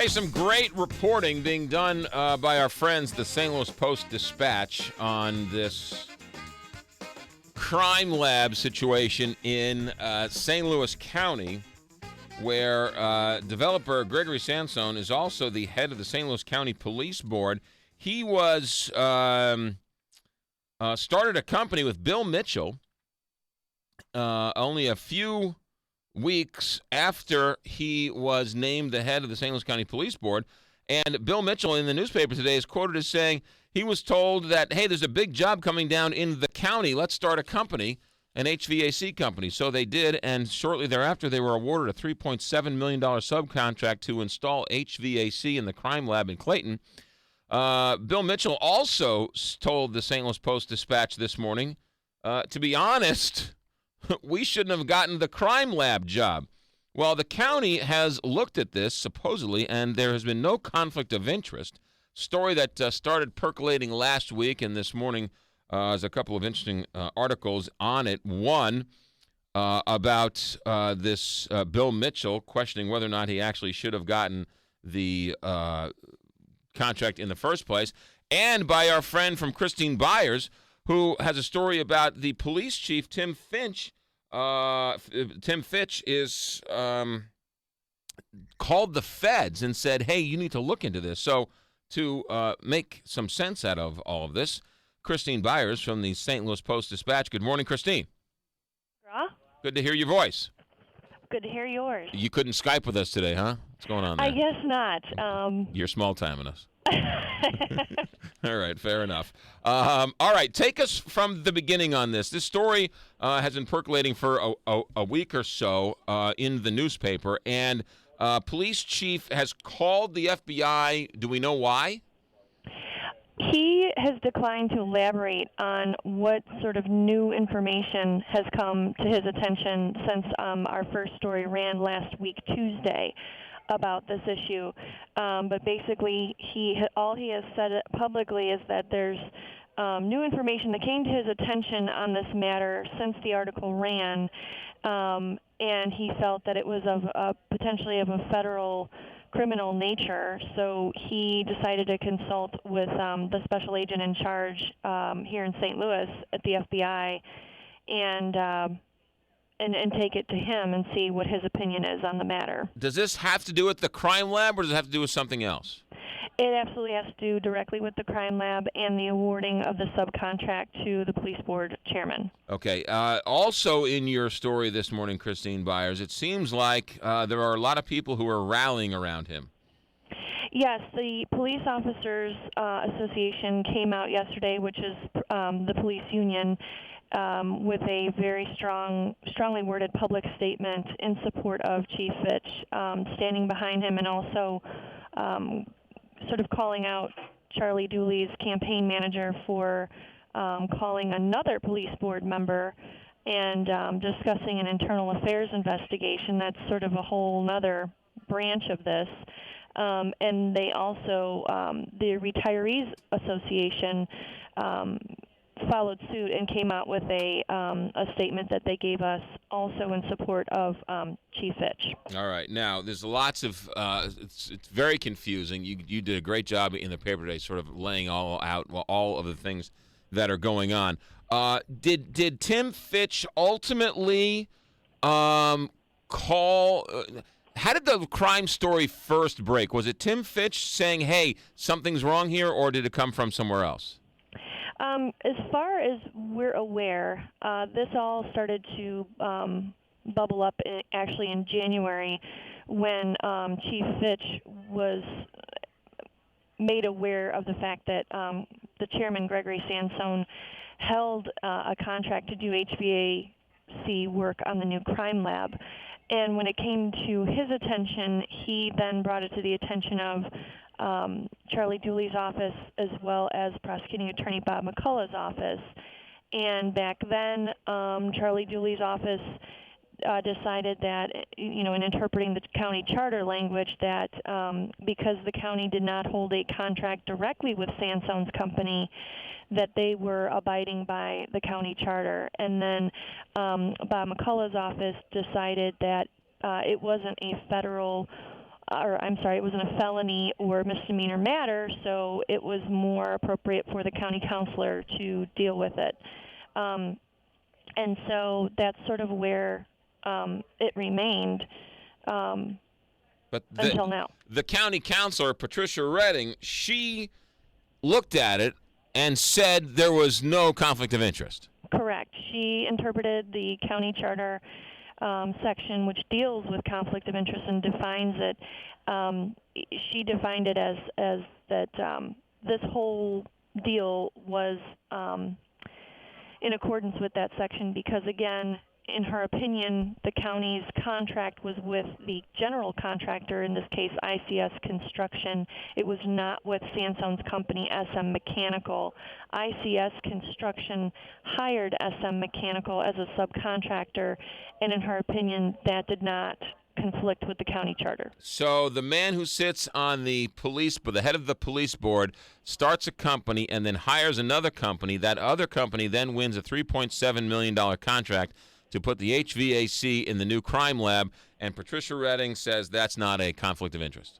Hey, some great reporting being done by our friends, the St. Louis Post-Dispatch, on this crime lab situation in St. Louis County, where developer Gregory Sansone is also the head of the St. Louis County Police Board. He was started a company with Bill Mitchell only a few weeks after he was named the head of the St. Louis County Police Board. And Bill Mitchell in the newspaper today is quoted as saying he was told that, hey, there's a big job coming down in the county. Let's start a company, an HVAC company. So they did, and shortly thereafter they were awarded a $3.7 million subcontract to install HVAC in the crime lab in Clayton. Bill Mitchell also told the St. Louis Post-Dispatch this morning, to be honest, we shouldn't have gotten the crime lab job. Well, the county has looked at this, supposedly, and there has been no conflict of interest. Story that started percolating last week, and this morning there's a couple of interesting articles on it. One about this Bill Mitchell questioning whether or not he actually should have gotten the contract in the first place, and by our friend from Christine Byers, who has a story about the police chief, Tim Finch. Tim Fitch is called the feds and said, hey, you need to look into this. So to make some sense out of all of this, Christine Byers from the St. Louis Post-Dispatch. Good morning, Christine. McGraw? Good to hear your voice. Good to hear yours. You couldn't Skype with us today, huh? What's going on there? I guess not. You're small-timing us. All right, fair enough. All right, take us from the beginning on this. This story has been percolating for a week or so in the newspaper, and police chief has called the FBI. Do we know why? He has declined to elaborate on what sort of new information has come to his attention since our first story ran last week, Tuesday, about this issue. But basically, all he has said publicly is that there's new information that came to his attention on this matter since the article ran, and he felt that it was potentially of a federal criminal nature, so he decided to consult with the special agent in charge here in St. Louis at the FBI and take it to him and see what his opinion is on the matter. Does this have to do with the crime lab, or does it have to do with something else? It absolutely has to do directly with the crime lab and the awarding of the subcontract to the police board chairman. Okay. Also in your story this morning, Christine Byers, it seems like there are a lot of people who are rallying around him. Yes, the Police Officers Association came out yesterday, which is the police union, with a very strongly worded public statement in support of Chief Fitch, standing behind him and also sort of calling out Charlie Dooley's campaign manager for calling another police board member and discussing an internal affairs investigation. That's sort of a whole other branch of this. And they also, the Retirees Association, followed suit and came out with a statement that they gave us also in support of Chief Fitch. All right. Now, there's lots of it's very confusing. You did a great job in the paper today sort of laying all out all of the things that are going on. Did Tim Fitch ultimately call how did the crime story first break? Was it Tim Fitch saying, hey, something's wrong here, or did it come from somewhere else? As far as we're aware, this all started to bubble up actually in January when Chief Fitch was made aware of the fact that the chairman, Gregory Sansone, held a contract to do HVAC work on the new crime lab. And when it came to his attention, he then brought it to the attention of Charlie Dooley's office as well as prosecuting attorney Bob McCullough's office. And back then, Charlie Dooley's office decided that, in interpreting the county charter language, that because the county did not hold a contract directly with Sansone's company, that they were abiding by the county charter. And then Bob McCullough's office decided that it wasn't a federal or I'm sorry, it wasn't a felony or misdemeanor matter, so it was more appropriate for the county counselor to deal with it. And so that's sort of where it remained But until now. the county counselor, Patricia Redding, she looked at it and said there was no conflict of interest. Correct. She interpreted the county charter section, which deals with conflict of interest and defines it. She defined it as that this whole deal was in accordance with that section because, again, in her opinion, the county's contract was with the general contractor, in this case ICS Construction. It was not with Sandstone's company, SM Mechanical. ICS Construction hired SM Mechanical as a subcontractor, and in her opinion, that did not conflict with the county charter. So the man who sits on the the head of the police board, starts a company and then hires another company. That other company then wins a $3.7 million contract to put the HVAC in the new crime lab, and Patricia Redding says that's not a conflict of interest.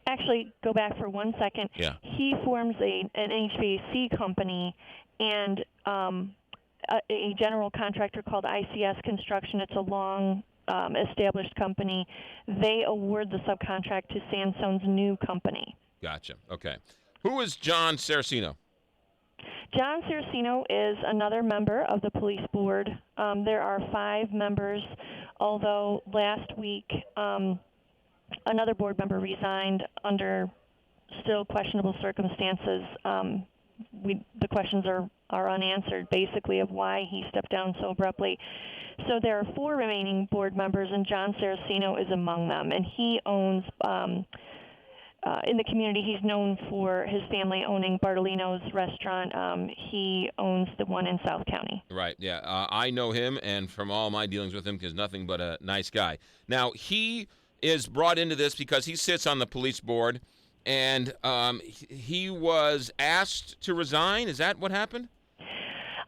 Actually, go back for 1 second. Yeah. He forms an HVAC company and a general contractor called ICS Construction. It's a long established company. They award the subcontract to Sandstone's new company. Gotcha. Okay. Who is John Saraceno? John Saraceno is another member of the police board. There are 5 members, although last week another board member resigned under still questionable circumstances. The questions are unanswered, basically, of why he stepped down so abruptly. So there are 4 remaining board members, and John Saraceno is among them. And he owns, in the community, he's known for his family owning Bartolino's restaurant. He owns the one in South County. Right, yeah. I know him, and from all my dealings with him, because nothing but a nice guy. Now, he is brought into this because he sits on the police board, and he was asked to resign. Is that what happened?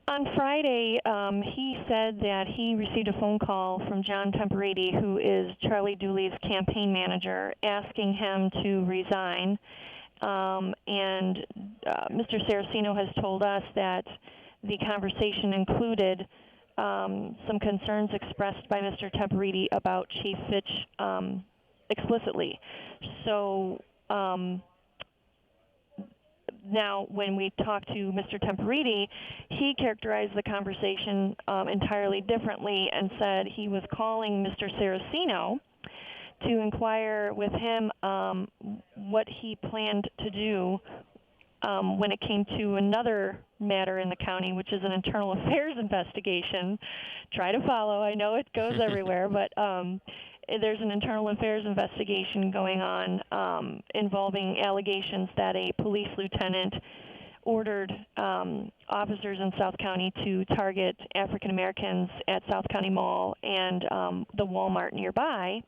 On Friday, he said that he received a phone call from John Temperati, who is Charlie Dooley's campaign manager, asking him to resign. And Mr. Saraceno has told us that the conversation included some concerns expressed by Mr. Temperati about Chief Fitch explicitly. So now, when we talked to Mr. Temperati, he characterized the conversation entirely differently and said he was calling Mr. Saraceno to inquire with him what he planned to do when it came to another matter in the county, which is an internal affairs investigation. Try to follow. I know it goes everywhere, but there's an internal affairs investigation going on involving allegations that a police lieutenant ordered officers in South County to target African Americans at South County Mall and the Walmart nearby.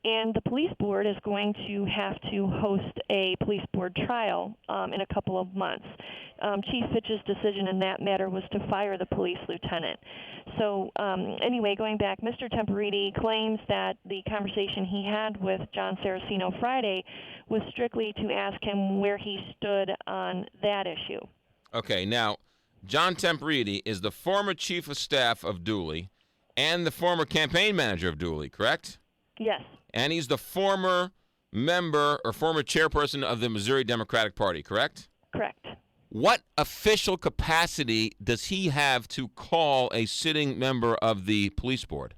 And the police board is going to have to host a police board trial in a couple of months. Chief Fitch's decision in that matter was to fire the police lieutenant. So anyway, going back, Mr. Temperati claims that the conversation he had with John Saraceno Friday was strictly to ask him where he stood on that issue. Okay, now, John Temperati is the former chief of staff of Dooley and the former campaign manager of Dooley, correct? Yes. And he's the former member or former chairperson of the Missouri Democratic Party, correct? Correct. What official capacity does he have to call a sitting member of the police board?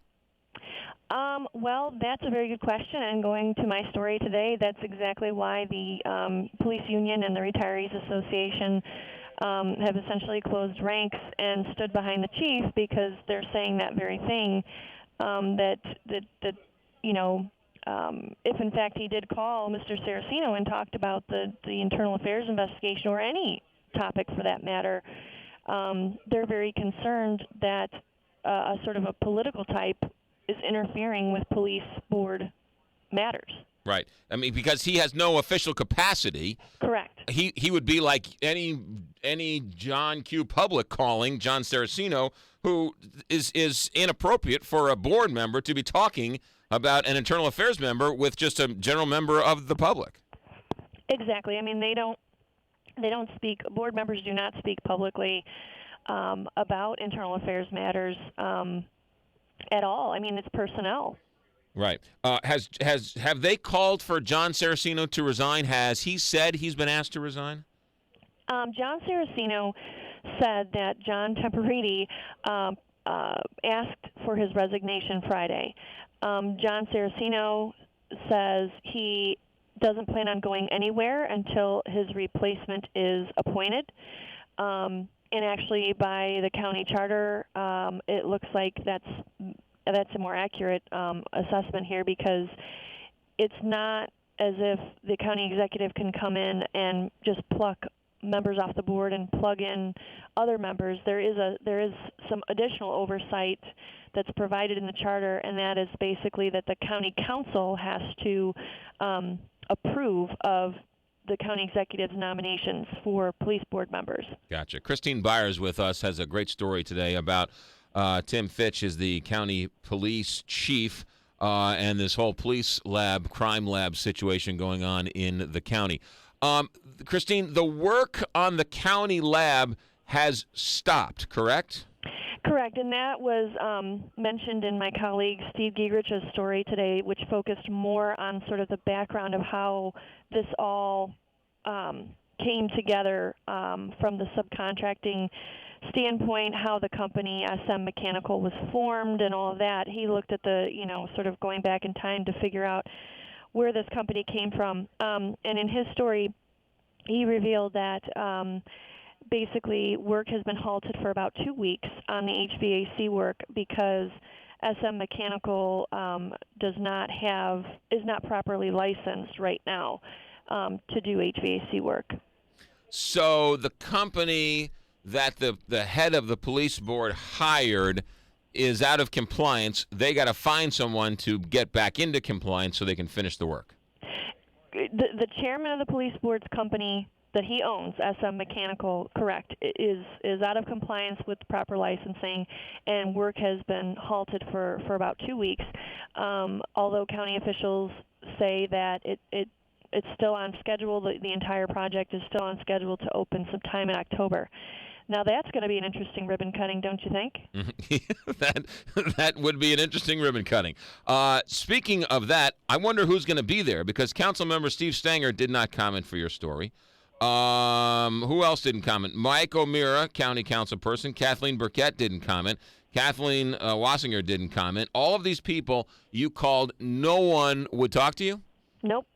Well, that's a very good question, and going to my story today, that's exactly why the police union and the Retirees Association have essentially closed ranks and stood behind the chief, because they're saying that very thing, that you know, if in fact he did call Mr. Saraceno and talked about the internal affairs investigation or any topic for that matter, they're very concerned that a sort of a political type is interfering with police board matters. Right. I mean, because he has no official capacity. Correct. He would be like any John Q. Public calling John Saraceno, who is inappropriate for a board member to be talking about an internal affairs member with just a general member of the public. Exactly. I mean, they don't speak. Board members do not speak publicly about internal affairs matters at all. I mean, it's personnel. Right. Have they called for John Saraceno to resign? Has he said he's been asked to resign? John Saraceno said that John Temporiti asked for his resignation Friday. John Saraceno says he doesn't plan on going anywhere until his replacement is appointed. And actually, by the county charter, it looks like that's a more accurate assessment here, because it's not as if the county executive can come in and just pluck members off the board and plug in other members. There is some additional oversight that's provided in the charter, and that is basically that the county council has to approve of the county executive's nominations for police board members. Gotcha. Christine Byers with us has a great story today about Tim Fitch is the county police chief and this whole police lab, crime lab situation going on in the county. Christine, the work on the county lab has stopped, correct? Correct, and that was mentioned in my colleague Steve Giegrich's story today, which focused more on sort of the background of how this all came together from the subcontracting standpoint, how the company SM Mechanical was formed and all of that. He looked at the, sort of going back in time to figure out where this company came from. And in his story, he revealed that basically work has been halted for about 2 weeks on the HVAC work because SM Mechanical is not properly licensed right now to do HVAC work. So the company that the head of the police board hired is out of compliance. They got to find someone to get back into compliance so they can finish the work. The chairman of the police board's company that he owns, SM Mechanical, correct, is out of compliance with proper licensing, and work has been halted for about 2 weeks. Although county officials say that it's still on schedule, the entire project is still on schedule to open sometime in October. Now that's going to be an interesting ribbon cutting, don't you think? that would be an interesting ribbon cutting. Speaking of that, I wonder who's going to be there, because Councilmember Steve Stanger did not comment for your story. Who else didn't comment? Mike O'Meara, county council person. Kathleen Burkett didn't comment. Kathleen Wassinger didn't comment. All of these people you called, no one would talk to you? Nope.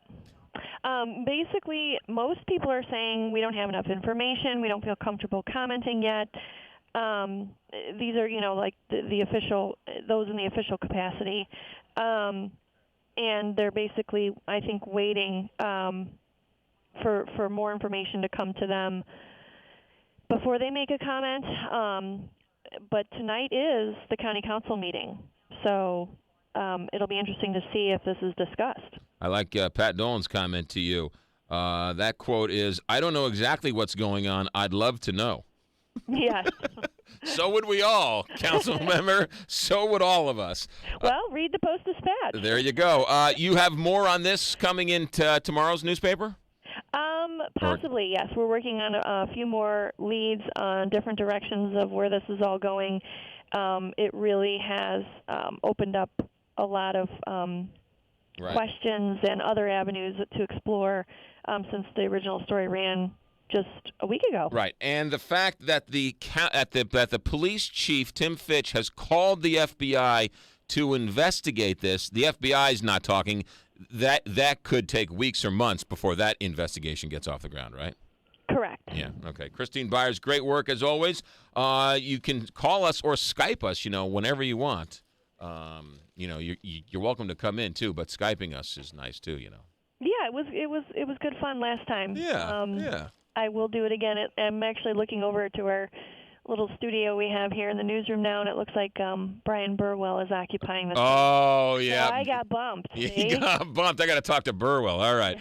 Basically, most people are saying we don't have enough information. We don't feel comfortable commenting yet. These are, like the official, those in the official capacity. And they're basically, I think, waiting for more information to come to them before they make a comment. But tonight is the county council meeting, so it'll be interesting to see if this is discussed. I like Pat Dolan's comment to you. That quote is, "I don't know exactly what's going on. I'd love to know." Yes. So would we all, council member. So would all of us. Well, read the Post-Dispatch. There you go. You have more on this coming into tomorrow's newspaper? Possibly, yes. We're working on a few more leads on different directions of where this is all going. It really has opened up a lot of questions and other avenues to explore since the original story ran just a week ago. Right, and the fact that that the police chief, Tim Fitch, has called the FBI to investigate this. The FBI is not talking. That could take weeks or months before that investigation gets off the ground, right? Correct. Yeah, okay. Christine Byers, great work as always. You can call us or Skype us, whenever you want. You're welcome to come in too, but Skyping us is nice too, Yeah, it was good fun last time. Yeah. I will do it again. I'm actually looking over to our little studio we have here in the newsroom now, and it looks like Brian Burwell is occupying this. Oh, yeah. So I got bumped. You got bumped. I got to talk to Burwell. All right.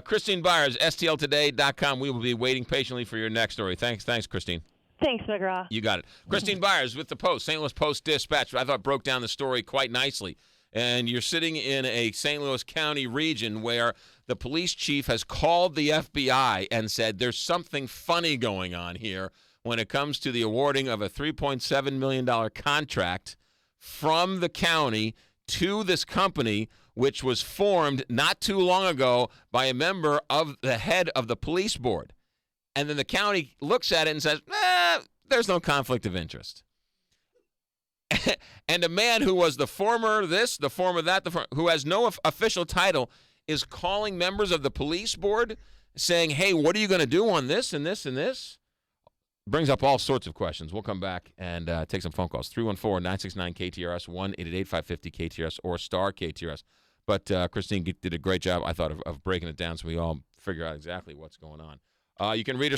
Christine Byers, STLtoday.com. We will be waiting patiently for your next story. Thanks, Christine. Thanks, McGraw. You got it. Christine Byers with the Post, St. Louis Post-Dispatch. I thought broke down the story quite nicely. and you're sitting in a St. Louis County region where the police chief has called the FBI and said there's something funny going on here when it comes to the awarding of a $3.7 million contract from the county to this company, which was formed not too long ago by a member of the head of the police board. And then the county looks at it and says, there's no conflict of interest. And a man who was the former this, the former that, who has no official title, is calling members of the police board saying, hey, what are you going to do on this and this and this? Brings up all sorts of questions. We'll come back and take some phone calls. 314-969-KTRS, 1-888-550-KTRS, or star KTRS. But Christine did a great job, I thought, of breaking it down so we all figure out exactly what's going on. You can read her story.